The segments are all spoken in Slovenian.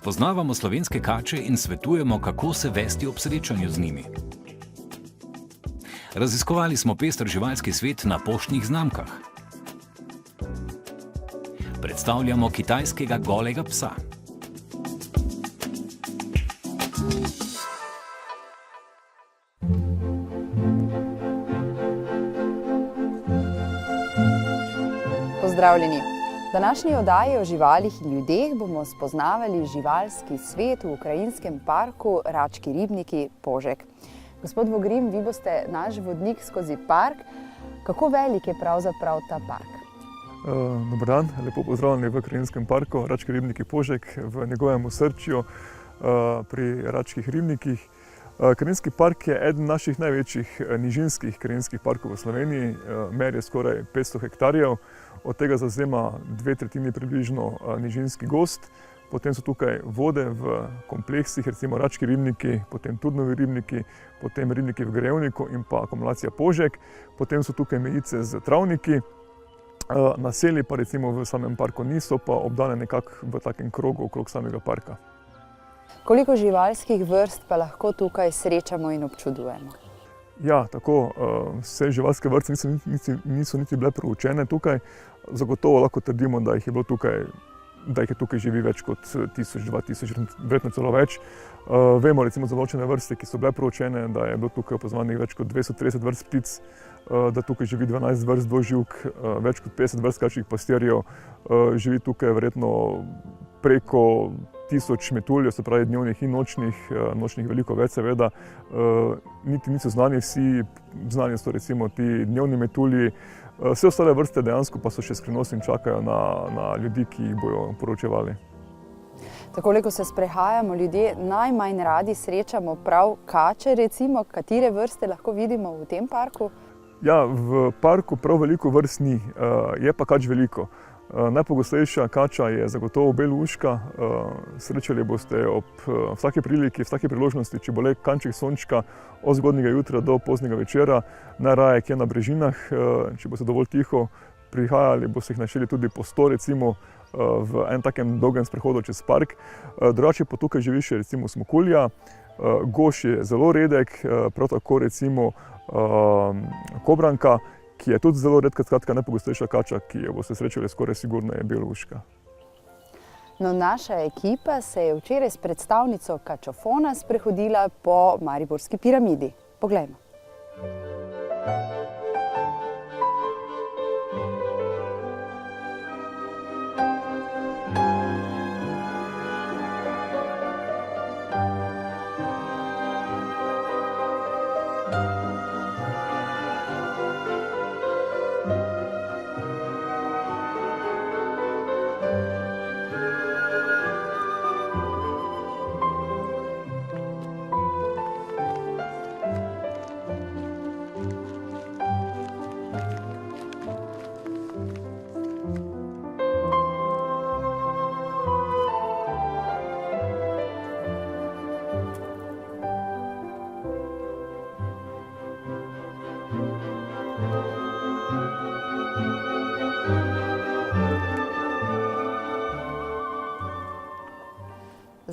Spoznavamo slovenske kače in svetujemo, kako se vesti ob srečanju z njimi. Raziskovali smo pester živalski svet na poštnih znamkah. Predstavljamo kitajskega golega psa. Pozdravljeni! V današnji oddaji o živalih in ljudeh bomo spoznavali živalski svet v ukrajinskem parku Rački ribniki Požeg. Gospod Vogrin, vi boste naš vodnik skozi park. Kako velik je pravzaprav ta park? Dober dan, lepo pozdravljeni v Krajinskem parku Rački ribniki Požeg, v njegovem osrčju pri Račkih ribnikih. Krajinski park je eden naših največjih nižinskih krajinskih parkov v Sloveniji, merje skoraj 500 hektarjev, od tega zavzema 2/3 približno nižinski gozd. Potem so tukaj vode v kompleksih, recimo Rački ribniki, potem Turnovi ribniki, potem ribniki v Grejevniku in pa akumulacija Požeg. Potem so tukaj mejice z travniki, naselji pa recimo v samem parku niso, pa obdane nekako v takem krogu okrog samega parka. Koliko živalskih vrst pa lahko tukaj srečamo in občudujemo? Ja, tako, vse živalske vrste niso niti bile proučene tukaj. Zagotovo lahko trdimo, da jih je tukaj živi več kot 1000, 2000, verjetno celo več. Vemo recimo za določene vrste, ki so bile proučene, da je bilo tukaj opazovanih več kot 230 vrst ptic, da tukaj živi 12 vrst dvoživk, več kot 50 vrst kačjih pastirjev, živi tukaj verjetno preko 1000 metuljev, se pravi dnevnih in nočnih veliko več seveda. Niti niso znani vsi, znani so recimo ti dnevni metulji. Vse ostale vrste dejansko pa so še skrivnostni in čakajo na ljudi, ki jih bojo poročevali. Takole, ko se sprehajamo, ljudje najmanj radi srečamo prav kače, recimo, katere vrste lahko vidimo v tem parku? Ja, v parku prav veliko vrst ni, je pa kač veliko. Najpogostejša kača je zagotovo belouška. Srečali boste ob vsaki priliki, vsaki priložnosti, če bo le kanček sončka od zgodnjega jutra do poznega večera, najraje kje na brežinah, če boste dovolj tiho prihajali, boste jih našli tudi po 100 recimo v enem takem dolgem sprehodu čez park. Drugače pa tukaj živi še recimo smokulja, goš je zelo redek, prav tako recimo kobranka, ki je tudi zelo redka, skratka najpogostejša kača, ki jo boste srečali skoraj sigurno, je belouška. No, naša ekipa se je včeraj s predstavnico kačofona sprehodila po Mariborski piramidi. Poglejmo.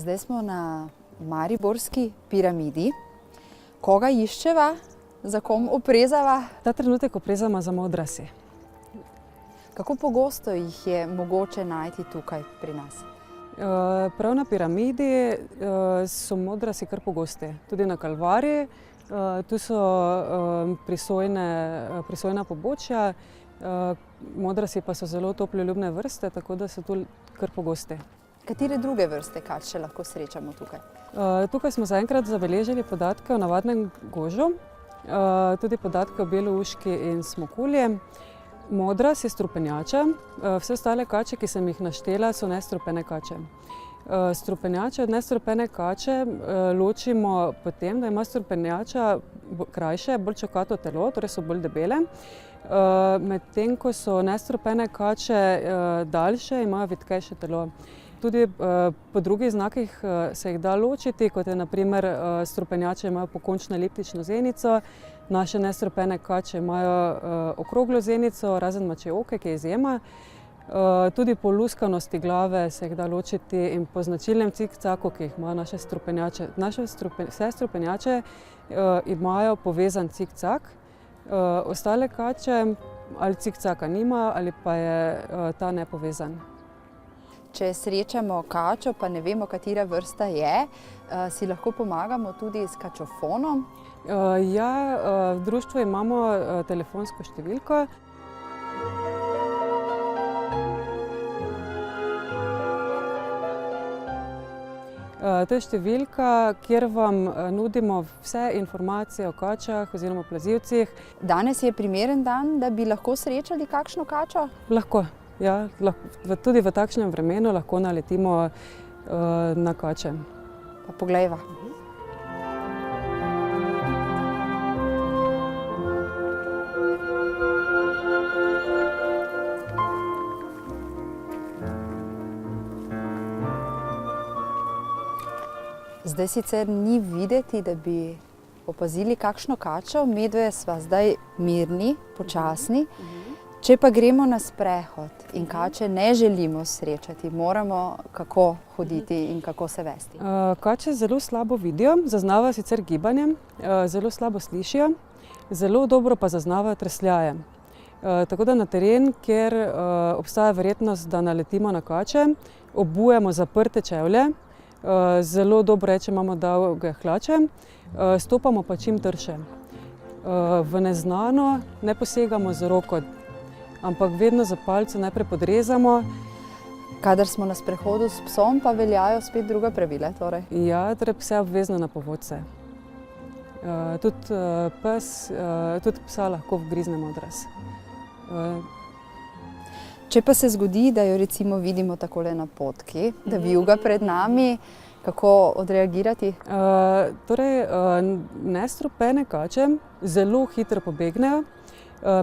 Zdaj smo na Mariborski piramidi. Koga iščeva? Za kom oprezava? Ta trenutek oprezava za modrasi. Kako pogosto jih je mogoče najti tukaj pri nas? Prav na piramidi so modrasi kar pogosti. Tudi na Kalvariji, tu so prisojna pobočja. Modrasi pa so zelo toploljubne vrste, tako da so tu kar pogosti. Katere druge vrste kač še lahko srečamo tukaj? Tukaj smo zaenkrat zabeležili podatke o navadnem gožu, tudi podatke o belouški in smokulji. Modras je strupenjača, vse ostale kače, ki sem jih naštela, so nestrupene kače. Strupenjače od nestrupene kače ločimo po tem, da ima strupenjača krajše, bolj čokato telo, torej so bolj debele. Medtem ko so nestrupene kače daljše, imajo vitkejše telo. Tudi po drugih znakih se jih da ločiti, kot je na primer strupenjače imajo pokončno eliptično zenico, naše nestrupene kače imajo okroglo zenico, razen mačje oke, ki je izjema. Tudi po luskanosti glave se jih da ločiti in po značilnem cikcaku, ki jih imajo naše strupenjače. Vse strupenjače imajo povezan cikcak, ostale kače ali cikcaka nima ali pa je ta nepovezan. Če srečamo kačo, pa ne vemo, katera vrsta je, si lahko pomagamo tudi s kačofonom. Ja, v društvu imamo telefonsko številko. To je številka, kjer vam nudimo vse informacije o kačah oziroma plazilcih. Danes je primeren dan, da bi lahko srečali kakšno kačo? Lahko, ja, tudi v takšnem vremenu lahko naletimo na kače. Pa poglejva. Zdaj sicer ni videti, da bi opazili kakšno kačo, medve sva zdaj mirni, počasni. Če pa gremo na sprehod in kače ne želimo srečati, moramo kako hoditi in kako se vesti? Kače zelo slabo vidijo, zaznavajo sicer gibanje, zelo slabo slišijo, zelo dobro pa zaznavajo tresljaje. Tako da na teren, kjer obstaja verjetnost, da naletimo na kače, obujemo zaprte čevlje, zelo dobro je, če imamo dolge hlače, stopamo pa čim trše. V neznano ne posegamo z roko, ampak vedno za palce najprej podrezamo. Kadar smo na sprehodu s psom, pa veljajo spet druga pravila, torej? Ja, torej pse obvezno na povodce. Tudi psa lahko vgriznemo odraz. Če pa se zgodi, da jo recimo vidimo takole na potki, da vijuga pred nami, kako odreagirati? Nestrupene kače zelo hitro pobegnejo,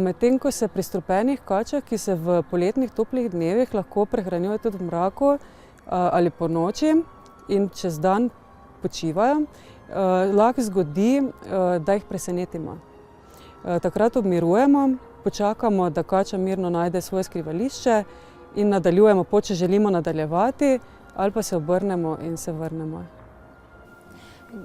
medtem ko se pri strupenih kačah, ki se v poletnih toplih dnevih lahko prehranjujejo tudi v mraku ali po noči in čez dan počivajo, lahko zgodi, da jih presenetimo. Takrat obmirujemo, počakamo, da kača mirno najde svoje skrivališče in nadaljujemo pot, če želimo nadaljevati, ali pa se obrnemo in se vrnemo.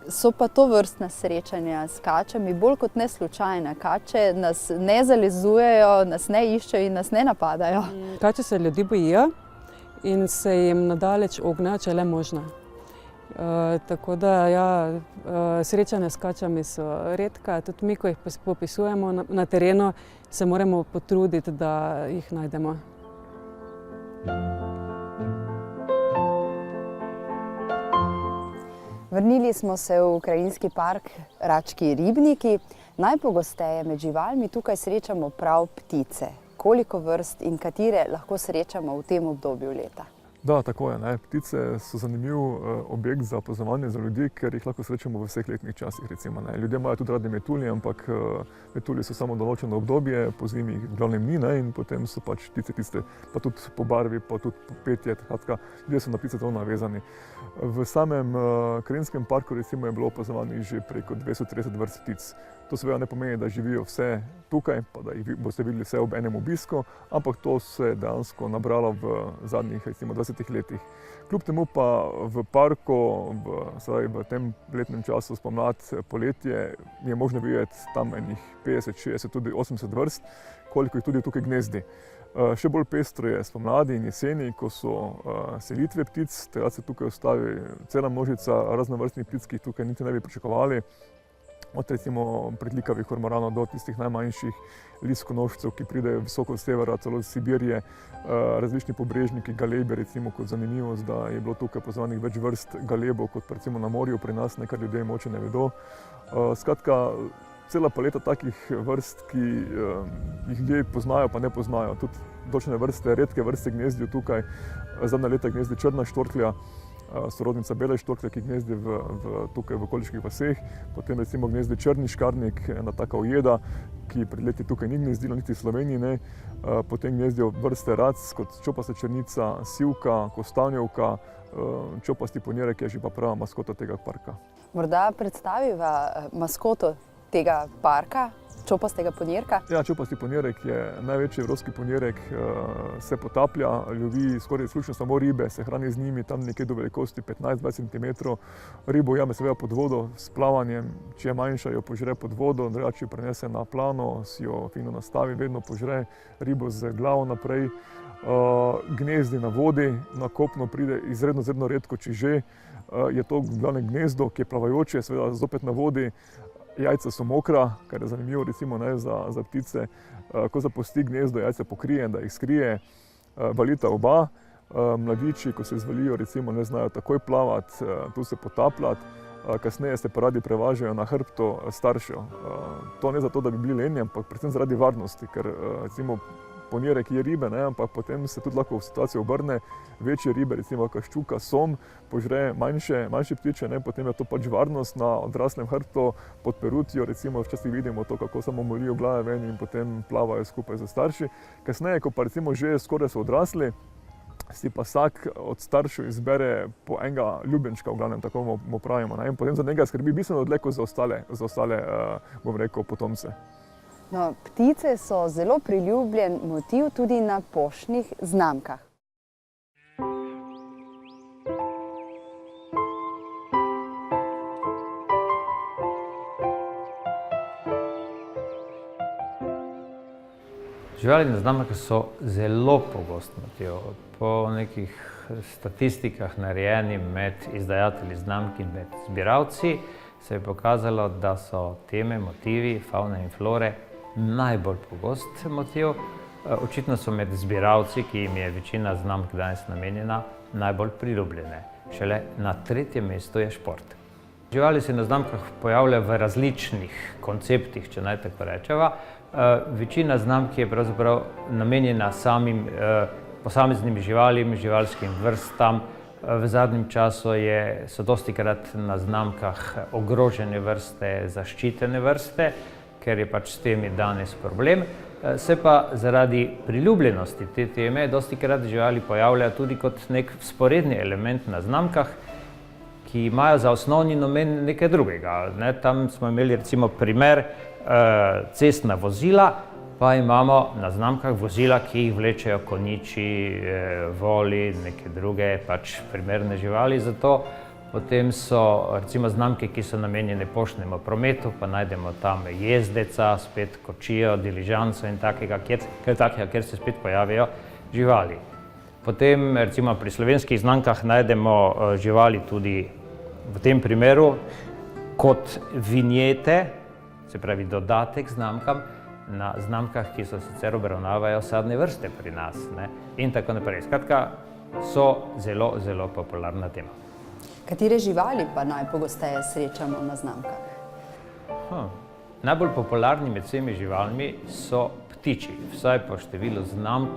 So pa to vrstna srečanja s kačami bolj kot ne slučajna. Kače nas ne zalezujejo, nas ne iščejo in nas ne napadajo. Kače se ljudi bojijo in se jim nadaleč ognejo, če le možno. Tako da ja, srečanja s kačami so redka, tudi mi, ko jih popisujemo na terenu, se moramo potruditi, da jih najdemo. Vrnili smo se v krajinski park Rački ribniki. Najpogosteje med živalmi tukaj srečamo prav ptice. Koliko vrst in katere lahko srečamo v tem obdobju leta? Da, tako je. Ptice so zanimiv objekt za opazovanje za ljudi, ker jih lahko srečamo v vseh letnih časih. Ljudje imajo tudi radi metulje, ampak metulji so samo določeno obdobje, po zimi jih v glavnem ni, in potem so pač ptice tiste, pa tudi po barvi, pa tudi po petje. Ljudje so na ptice zelo navezani. V samem krajinskem parku je bilo opazovanih že preko 230 vrst ptic. To seveda ne pomeni, da živijo vse tukaj, pa da jih boste videli vse ob enem obisku, ampak to se je dejansko nabralo v zadnjih 20 letih. Kljub temu pa v parku, v tem letnem času, spomlad, poletje, je možno videti tam enih 50, 60, tudi 80 vrst, koliko jih tudi tukaj gnezdi. Še bolj pestro je spomladi in jeseni, ko so selitve ptic, takrat se tukaj ustavi cela množica raznovrstnih ptic, ki jih tukaj niti ne bi pričakovali. Od recimo pritlikavih kormoranov do tistih najmanjših liskonožcev, ki pridejo visoko od severa, celo iz Sibirije, različni pobrežniki, galebe, recimo kot zanimivost, da je bilo tukaj opazovanih več vrst galebov kot recimo na morju pri nas, kar ljudje mogoče ne vedo. Skratka, cela paleta takih vrst, ki jih ljudje poznajo pa ne poznajo. Tudi določene vrste, redke vrste gnezdijo tukaj. Zadnja leta gnezdi črna štorklja, sorodnica bele štorklje, ki gnezdi tukaj v okoliških vaseh. Potem recimo gnezdi črni škarnik, ena taka ujeda, ki pred leti tukaj ni gnezdila, niti v Sloveniji. Potem gnezdijo vrste rac, kot čopasta črnica, sivka, kostanjevka, čopasti ponjerek je že pa prava maskota tega parka. Morda predstaviva maskoto tega parka? čopastega ponjerka? Ja, čopasti ponjerek je največji evropski ponjerek, se potaplja, lovi skoraj izključno samo ribe, se hrani z njimi tam nekje do velikosti 15-20 cm. Ribo ujame seveda pod vodo s plavanjem, če je manjša, jo požre pod vodo, drugače jo prenese na plano, si jo fino nastavi, vedno požre ribo z glavo naprej. Gnezdi na vodi, na kopno pride izredno redko, če že. Je to glavno gnezdo, ki je plavajoče, seveda zopet na vodi. Jajca so mokra, kar je zanimivo recimo za ptice. Ko zapusti gnezdo, jajca pokrije, da jih skrije. Valita oba. Mladiči, ko se izvalijo, recimo ne znajo takoj plavati, tu se potapljati. Kasneje se pa radi prevažajo na hrbto staršev. To ne zato, da bi bili lenji, ampak predvsem zaradi varnosti, ker recimo ponjerek je ribe, ne, ampak potem se tudi lahko v situaciji obrne. Večje ribe, recimo ščuka, som, požre manjše ptiče, ne, potem je to pač varnost na odraslem hrbtu pod perutjo. Recimo včasih vidimo to, kako samo molijo glave ven in potem plavajo skupaj z starši. Kasneje, ko pa recimo že skoraj so odrasli, si pa vsak od staršev izbere po enega ljubljenčka, v glavnem tako mu pravimo, ne, in potem za njega skrbi bistveno dlje kot za ostale, bom rekel, potomce. No, ptice so zelo priljubljen motiv tudi na poštnih znamkah. Živali na znamkah so zelo pogost motiv. Po nekih statistikah narejenih med izdajatelji znamk in med zbiralci se je pokazalo, da so teme, motivi, faune in flore najbolj pogost motiv. Očitno so med zbiralci, ki jim je večina znamk danes namenjena, najbolj priljubljene. Šele na tretjem mestu je šport. Živali se na znamkah pojavljajo v različnih konceptih, če naj tako rečeva. Večina znamk je pravzaprav namenjena samim posameznim živalim, živalskim vrstam. V zadnjem času so dostikrat na znamkah ogrožene vrste, zaščitene vrste, ker je pač s temi danes problem. Se pa zaradi priljubljenosti te teme dostikrat živali pojavljajo tudi kot nek vzporedni element na znamkah, ki imajo za osnovni namen nekaj drugega. Tam smo imeli recimo primer cestna vozila, pa imamo na znamkah vozila, ki jih vlečejo konjiči, voli, neke druge pač primerne živali za to. Potem so recimo znamke, ki so namenjene poštnemu prometu, pa najdemo tam jezdeca, spet kočijo, diližanco in takega, kjer se spet pojavijo živali. Potem recimo pri slovenskih znamkah najdemo živali tudi v tem primeru kot vinjete, se pravi dodatek znamkam, na znamkah, ki so sicer obravnavajo sadne vrste pri nas, ne, in tako naprej. Skratka, so zelo, zelo popularna tema. Katere živali pa najpogosteje srečamo na znamkah? Najbolj popularni med vsemi živalmi so ptiči, vsaj po številu znamk,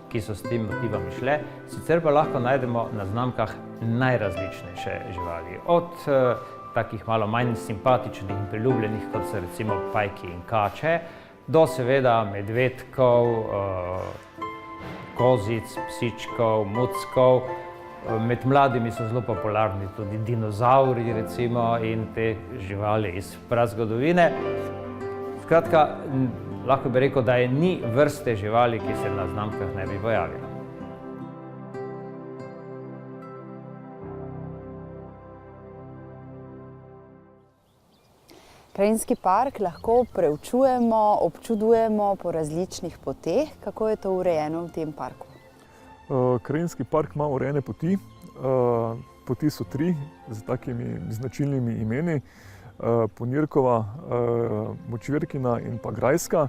ki so s tem motivami šle. Sicer pa lahko najdemo na znamkah najrazličnejše živali. Od takih malo manj simpatičnih in priljubljenih, kot so recimo pajki in kače, do seveda medvedkov, kozic, psičkov, muckov. Med mladimi so zelo popularni tudi dinozavri recimo in te živali iz prazgodovine. Skratka, lahko bi rekel, da ni vrste živali, ki se na znamkah ne bi pojavila. Krajinski park lahko preučujemo, občudujemo po različnih poteh. Kako je to urejeno v tem parku? Krajinski park ima urejene poti. Poti so 3 z takimi značilnimi imeni. Ponjerkova, Močvirkina in pa Grajska.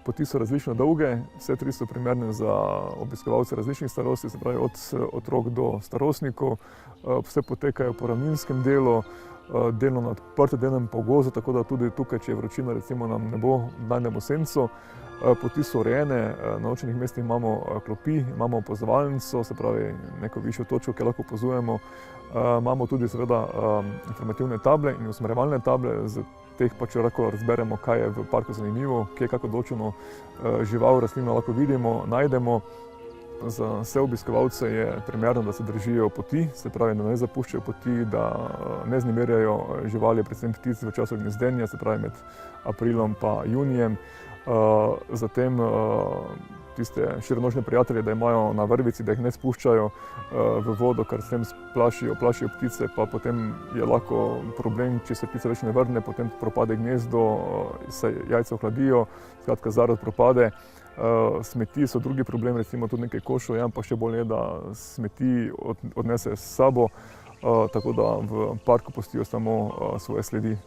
Poti so različno dolge, vse 3 so primerne za obiskovalce različnih starosti, se pravi od otrok do starostnikov. Vse potekajo po ravninskem delu, delno na odprtem, delno po gozdu, tako da tudi tukaj, če je vročina, recimo nam ne bo, najdemo senco. Poti so urejene, na določenih mestih imamo klopi, imamo opazovalnico, se pravi neko višjo točko, kjer lahko opazujemo. Imamo tudi seveda informativne table in usmerjevalne table, z teh pač lahko razberemo, kaj je v parku zanimivo, kje kako določeno žival, rastlino lahko vidimo, najdemo. Za vse obiskovalce je primerno, da se držijo poti, se pravi, da ne zapuščajo poti, da ne vznemirjajo živali, predvsem ptic v času gnezdenja, se pravi med aprilom pa junijem. Zatem tiste šironožne prijatelje, da imajo na vrvici, da jih ne spuščajo v vodo, ker s tem plašijo ptice, pa potem je lahko problem, če se ptica več ne vrne, potem propade gnezdo, se jajca ohladijo, skratka zarod propade. Smeti so drugi problem, recimo tudi nekaj košov, ampak še bolje je, da smeti odnese s sabo, tako da v parku pustijo samo svoje sledi.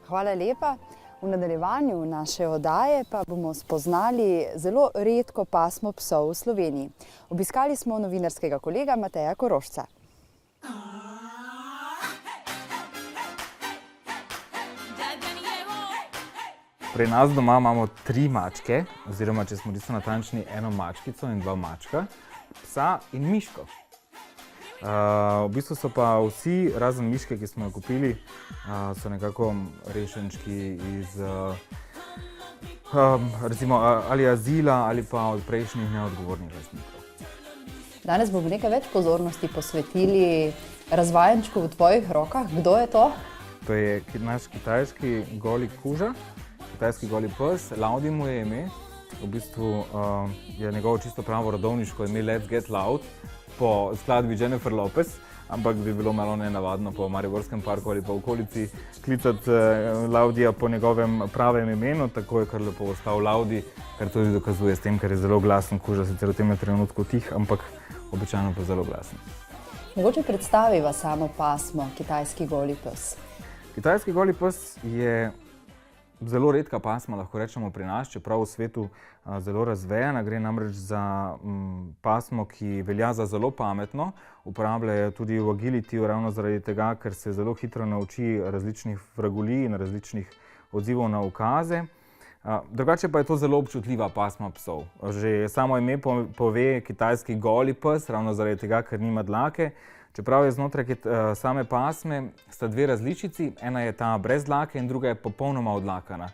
Hvala lepa. V nadaljevanju naše oddaje pa bomo spoznali zelo redko pasmo psov v Sloveniji. Obiskali smo novinarskega kolega Mateja Korošca. Pri nas doma imamo 3 mačke, oziroma če smo čisto natančni, 1 mačkico in 2 mačka, psa in miško. V bistvu so pa vsi, razen miške, ki smo jo kupili, so nekako rešenčki iz recimo ali azila ali pa od prejšnjih neodgovornih lastnikov. Danes bomo nekaj več pozornosti posvetili razvajenčku v tvojih rokah. Kdo je to? To je naš kitajski goli kuža, kitajski goli pes, Laudi mu je ime. V bistvu je njegovo čisto pravo rodovniško ime Let's Get Loud, po skladbi Jennifer Lopez, ampak bi bilo malo nenavadno po Mariborskem parku ali pa okolici klicati Laudija po njegovem pravem imenu, tako je kar lepo ostal Laudi, kar tudi dokazuje s tem, ker je zelo glasen kuža, sicer v tem trenutku tih, ampak običajno pa zelo glasen. Mogoče predstaviva samo pasmo kitajski goli pes. Kitajski goli pes je zelo redka pasma, lahko rečemo pri nas, čeprav v svetu zelo razvejana. Gre namreč za pasmo, ki velja za zelo pametno, uporabljajo tudi v agilitiju ravno zaradi tega, ker se zelo hitro nauči različnih vragolij in različnih odzivov na ukaze. Drugače pa je to zelo občutljiva pasma psov. Že samo ime pove kitajski goli pes, ravno zaradi tega, ker nima dlake. Čeprav je znotraj same pasme sta 2 različici, ena je ta brez dlake in druga je popolnoma odlakana.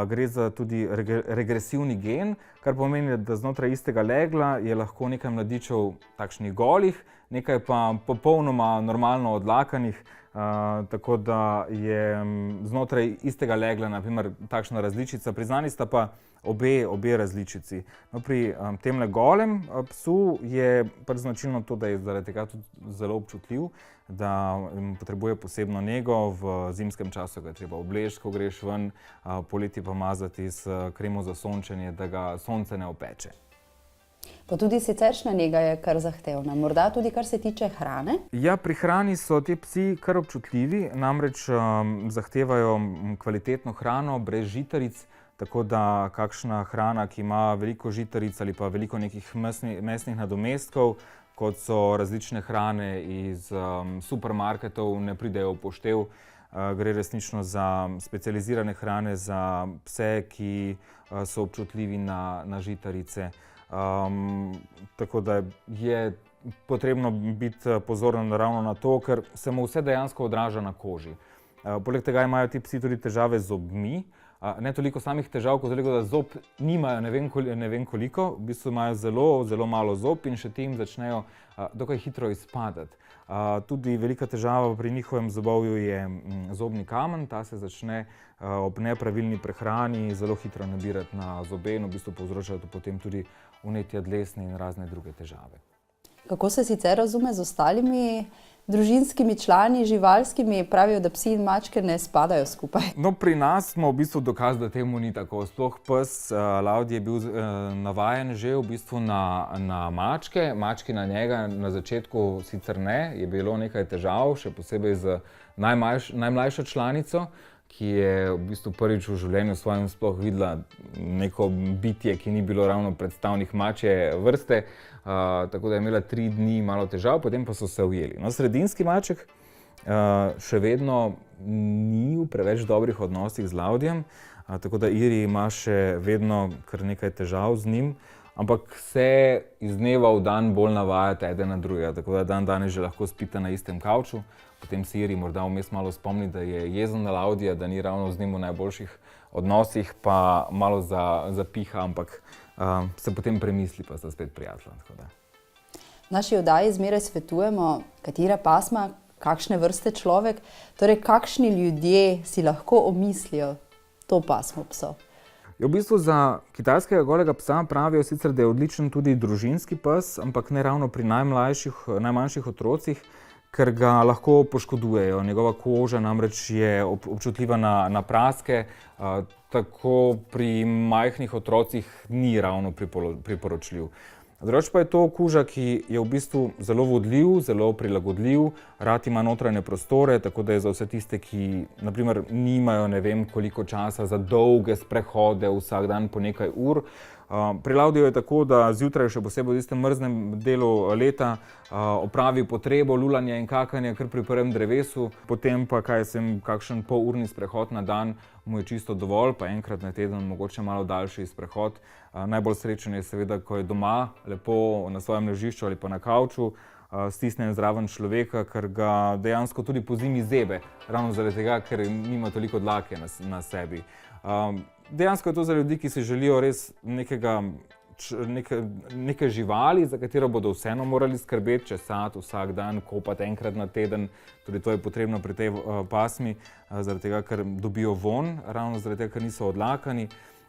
Gre za tudi regresivni gen, kar pomeni, da znotraj istega legla je lahko nekaj mladičev takšnih golih, nekaj pa popolnoma normalno odlakanih, tako da je znotraj istega legla naprimer takšna različica. Priznani sta pa obe različici. No, pri temle golem psu je pač značilno to, da je zaradi tega tudi zelo občutljiv, da potrebuje posebno nego, v zimskem času ga je treba obleči, ko greš ven, poleti pa mazati s kremo za sončenje, da ga sonce ne opeče. Pa tudi siceršnja nega je kar zahtevna, morda tudi kar se tiče hrane? Ja, pri hrani so ti psi kar občutljivi, namreč zahtevajo kvalitetno hrano brez žitaric, tako da kakšna hrana, ki ima veliko žitaric ali pa veliko nekih mesnih nadomestkov, kot so različne hrane iz supermarketov, ne pridejo v poštev. Gre resnično za specializirane hrane za pse, ki so občutljivi na žitarice. Tako da je potrebno biti pozoren ravno na to, ker se mu vse dejansko odraža na koži. Poleg tega imajo ti psi tudi težave z zobmi, ne toliko samih težav, kot toliko, da zob nimajo ne vem koliko, v bistvu imajo zelo malo zob in še ti jim začnejo dokaj hitro izpadati. Tudi velika težava pri njihovem zobovju je zobni kamen, ta se začne ob nepravilni prehrani zelo hitro nabirati na zobe in v bistvu povzroča potem tudi vnetja dlesni in razne druge težave. Kako se sicer razume z ostalimi družinskimi člani, živalskimi? Pravijo, da psi in mačke ne spadajo skupaj. No, pri nas smo v bistvu dokaz, da temu ni tako. Sploh pes Laudi je bil navajen že v bistvu na mačke. Mački na njega na začetku sicer ne, je bilo nekaj težav, še posebej z najmlajšo članico, ki je v bistvu prvič v življenju svojem sploh videla neko bitje, ki ni bilo ravno predstavnik mačje vrste. Tako da je imela 3 dni malo težav, potem pa so se ujeli. No, sredinski maček še vedno ni v preveč dobrih odnosih z Laudijem, tako da Iri ima še vedno kar nekaj težav z njim, ampak se iz dneva v dan bolj navajata eden na drugega, tako da danes že lahko spita na istem kavču. Potem si Iri morda vmes malo spomni, da je jezen na Laudija, da ni ravno z njim v najboljših odnosih, pa malo zapiha, ampak se potem premisli, pa sta spet prijatelja. V naši oddaji zmeraj svetujemo, katera pasma, kakšne vrste človek, torej kakšni ljudje si lahko omislijo to pasmo psov. V bistvu za kitajskega golega psa pravijo sicer, da je odličen tudi družinski pes, ampak ne ravno pri najmanjših otrocih, ker ga lahko poškodujejo. Njegova koža namreč je občutljiva na praske, tako pri majhnih otrocih ni ravno priporočljiv. Drugače pa je to kuža, ki je v bistvu zelo vodljiv, zelo prilagodljiv, rad ima notranje prostore, tako da je za vse tiste, ki na primer nimajo ne vem koliko časa za dolge sprehode vsak dan po nekaj ur. Pri Laudiju je tako, da zjutraj, še posebej v tistem mrznem delu leta, opravi potrebo lulanja in kakanja kar pri prvem drevesu, potem pa kakšen polurni sprehod na dan mu je čisto dovolj, pa enkrat na teden mogoče malo daljši sprehod. Najbolj srečen je seveda, ko je doma, lepo na svojem ležišču ali pa na kavču, stisne zraven človeka, ker ga dejansko tudi pozimi zebe, ravno zaradi tega, ker nima toliko dlake na sebi. Dejansko je to za ljudi, ki si želijo res neke živali, za katero bodo vseeno morali skrbeti, česati vsak dan, kopati enkrat na teden. Tudi to je potrebno pri tej pasmi, zaradi tega, ker dobijo von, ravno zaradi tega, ker niso odlakani.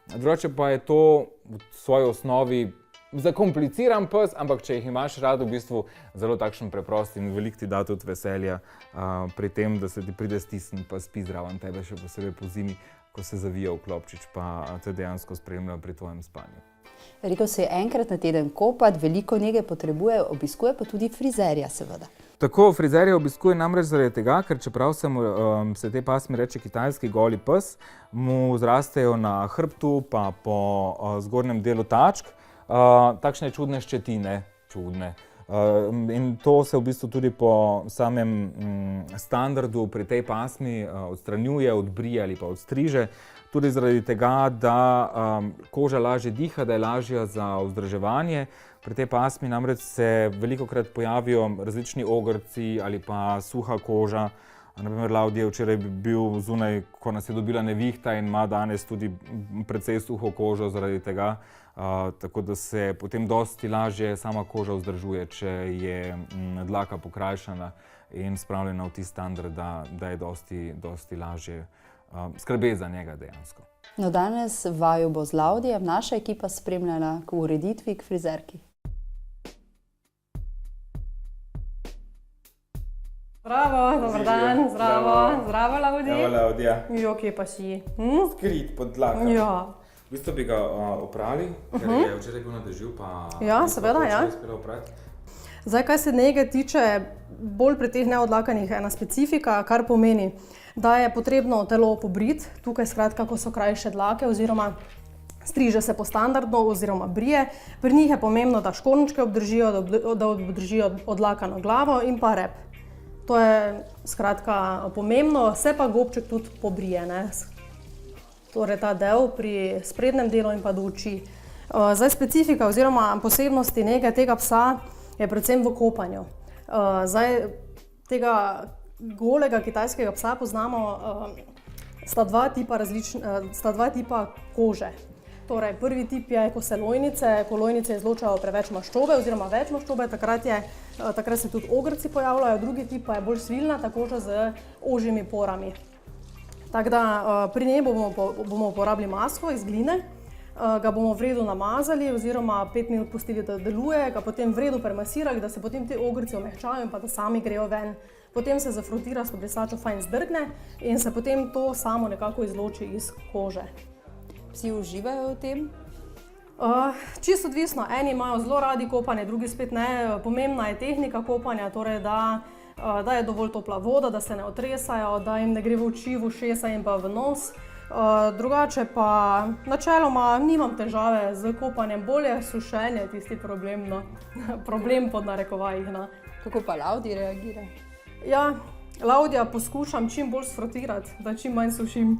Drugače pa je to v svoji osnovi zakompliciran pes, ampak če jih imaš rad, v bistvu zelo takšen preprost in veliko ti da tudi veselja pri tem, da se ti pride stisniti pa spi zraven tebe, še posebej po zimi, ko se zavija v klobčič, pa te dejansko spremlja pri tvojem spanju. Rekel se je enkrat na teden kopati, veliko nege potrebuje, obiskuje pa tudi frizerja seveda. Tako, frizerja obiskuje namreč zaradi tega, ker čeprav se te pasmi reče kitajski goli pes, mu zrastejo na hrbtu pa po zgornjem delu tačk takšne čudne ščetine, in to se v bistvu tudi po samem standardu pri tej pasmi odstranjuje, odbrije ali pa odstriže, tudi zaradi tega, da koža lažje diha, da je lažja za vzdrževanje. Pri tej pasmi namreč se velikokrat pojavijo različni ogrci ali pa suha koža. Naprimer, Laudi je včeraj bil zunaj, ko nas je dobila nevihta in ima danes tudi precej suho kožo zaradi tega. Tako da se potem dosti lažje sama koža vzdržuje, če je dlaka pokrajšana in spravljena v tisti standard, da je dosti lažje skrbeti za njega dejansko. No, danes vaju bo z Laudijem naša ekipa spremljala k ureditvi, k frizerki. Zdravo, dober dan, zdravo Laudi. Zdravo Laudija. Jo, kje pa si? Skrit pod dlaka. Ja. V bistvu bi ga oprali, ker je včeraj bil na dežju, pa ja, seveda, ja. Zdaj, kaj se njega tiče, bolj pri teh neodlakanih ena specifika, kar pomeni, da je potrebno telo pobriti, tukaj skratka, ko so krajše dlake, oziroma striže se po standardno, oziroma brije. Pri njih je pomembno, da škornčke obdržijo, da obdržijo odlakano glavo in pa rep. To je skratka pomembno, se pa gobček tudi pobrije, ne? Torej ta del pri sprednjem delu in pa do oči. Zdaj specifika oziroma posebnosti nege tega psa je predvsem v kopanju. Zdaj tega golega kitajskega psa poznamo, sta dva tipa kože. Torej prvi tip je, ko se lojnice izločajo preveč maščobe oziroma več maščobe, takrat se tudi ogrci pojavljajo, drugi tip pa je bolj svilnata koža z ožjimi porami. Tako da pri njej bomo uporabili masko iz gline, ga bomo v redu namazali oziroma 5 minut pustili, da deluje, ga potem v redu premasirali, da se potem ti ogrci omehčajo in pa da sami grejo ven. Potem se zafrotira s to brisačo fajn zdrgne in se potem to samo nekako izloči iz kože. Psi uživajo v tem? Čisto odvisno, eni imajo zelo radi kopanje, drugi spet ne. Pomembna je tehnika kopanja, torej da je dovolj topla voda, da se ne otresajo, da jim ne gre v oči, v ušesa in pa v nos. Drugače pa načeloma nimam težave z kopanjem, bolje sušenje je tisti problem, no. Problem pod narekovajih. No. Kako pa Laudi reagira? Ja, Laudija poskušam čim bolj sfrotirati, da čim manj sušim.